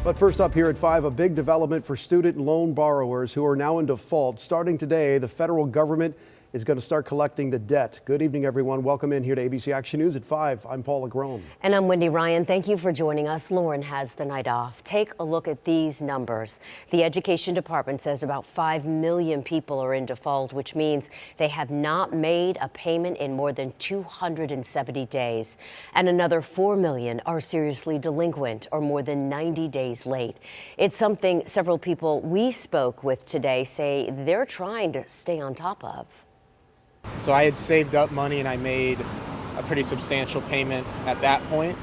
But first up here at 5, a big development for student loan borrowers who are now in default. Starting today, the federal government is going to start collecting the debt. Good evening, everyone. Welcome in here to ABC Action News at 5. I'm Paul Agrone. And I'm Wendy Ryan. Thank you for joining us. Lauren has the night off. Take a look at these numbers. The Education Department says about 5 million people are in default, which means they have not made a payment in more than 270 days. And another 4 million are seriously delinquent or more than 90 days late. It's something several people we spoke with today say they're trying to stay on top of. So I had saved up money and I made a pretty substantial payment at that point,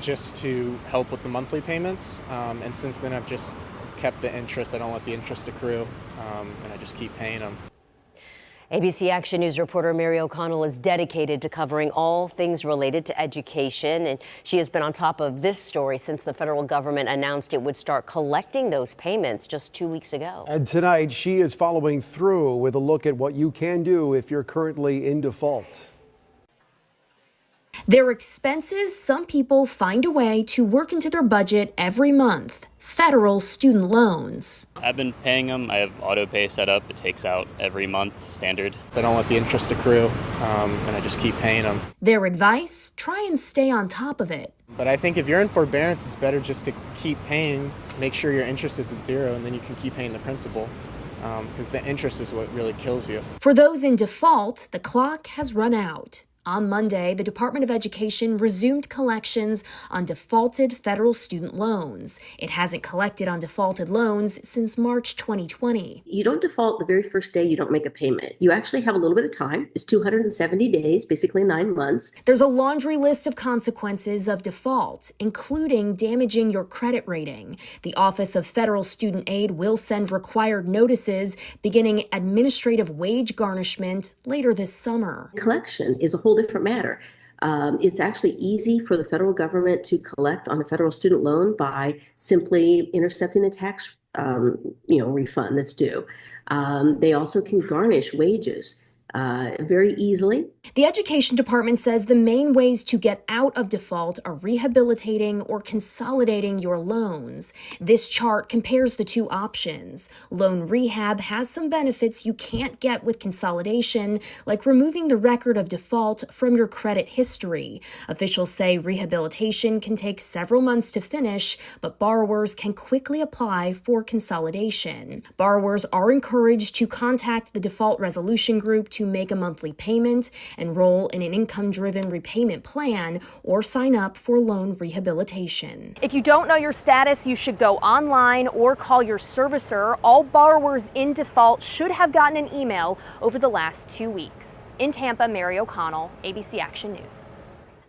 just to help with the monthly payments. And since then I've just kept the interest. I don't let the interest accrue, and I just keep paying them. ABC Action News reporter Mary O'Connell is dedicated to covering all things related to education, and she has been on top of this story since the federal government announced it would start collecting those payments just 2 weeks ago. And tonight, she is following through with a look at what you can do if you're currently in default. Their expenses, some people find a way to work into their budget every month. Federal student loans. I've been paying them. I have auto pay set up. It takes out every month, standard. So I don't let the interest accrue, and I just keep paying them. Their advice, try and stay on top of it. But I think if you're in forbearance, it's better just to keep paying, make sure your interest is at zero, and then you can keep paying the principal, because the interest is what really kills you. For those in default, the clock has run out. On Monday, the Department of Education resumed collections on defaulted federal student loans. It hasn't collected on defaulted loans since March 2020. You don't default the very first day you don't make a payment. You actually have a little bit of time. It's 270 days, basically 9 months. There's a laundry list of consequences of default, including damaging your credit rating. The Office of Federal Student Aid will send required notices beginning administrative wage garnishment later this summer. Collection is a whole different matter. It's actually easy for the federal government to collect on a federal student loan by simply intercepting a tax refund that's due. They also can garnish wages very easily. The Education Department says the main ways to get out of default are rehabilitating or consolidating your loans. This chart compares the two options. Loan rehab has some benefits you can't get with consolidation, like removing the record of default from your credit history. Officials say rehabilitation can take several months to finish, but borrowers can quickly apply for consolidation. Borrowers are encouraged to contact the default resolution group to make a monthly payment, enroll in an income-driven repayment plan, or sign up for loan rehabilitation. If you don't know your status, you should go online or call your servicer. All borrowers in default should have gotten an email over the last 2 weeks. In Tampa, Mary O'Connell, ABC Action News.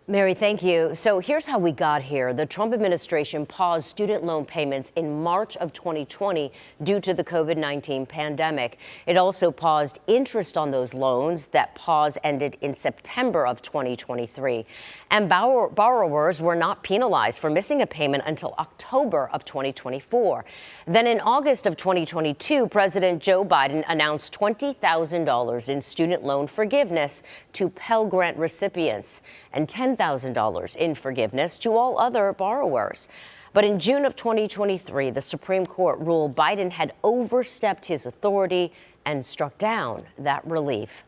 Mary, thank you. So here's how we got here. The Trump administration paused student loan payments in March of 2020 due to the COVID-19 pandemic. It also paused interest on those loans. That pause ended in September of 2023. And borrowers were not penalized for missing a payment until October of 2024. Then in August of 2022, President Joe Biden announced $20,000 in student loan forgiveness to Pell Grant recipients and $10,000 in forgiveness to all other borrowers. But in June of 2023, the Supreme Court ruled Biden had overstepped his authority and struck down that relief.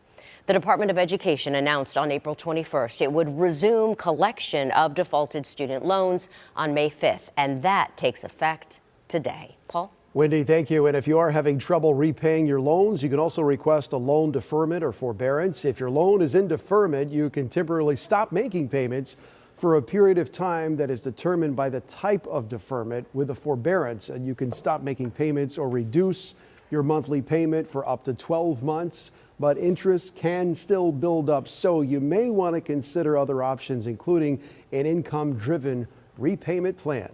The Department of Education announced on April 21st it would resume collection of defaulted student loans on May 5th, and that takes effect today. Paul? Wendy, thank you. And if you are having trouble repaying your loans, you can also request a loan deferment or forbearance. If your loan is in deferment, you can temporarily stop making payments for a period of time that is determined by the type of deferment. With a forbearance, and you can stop making payments or reduce your monthly payment for up to 12 months, but interest can still build up. So you may want to consider other options, including an income-driven repayment plan.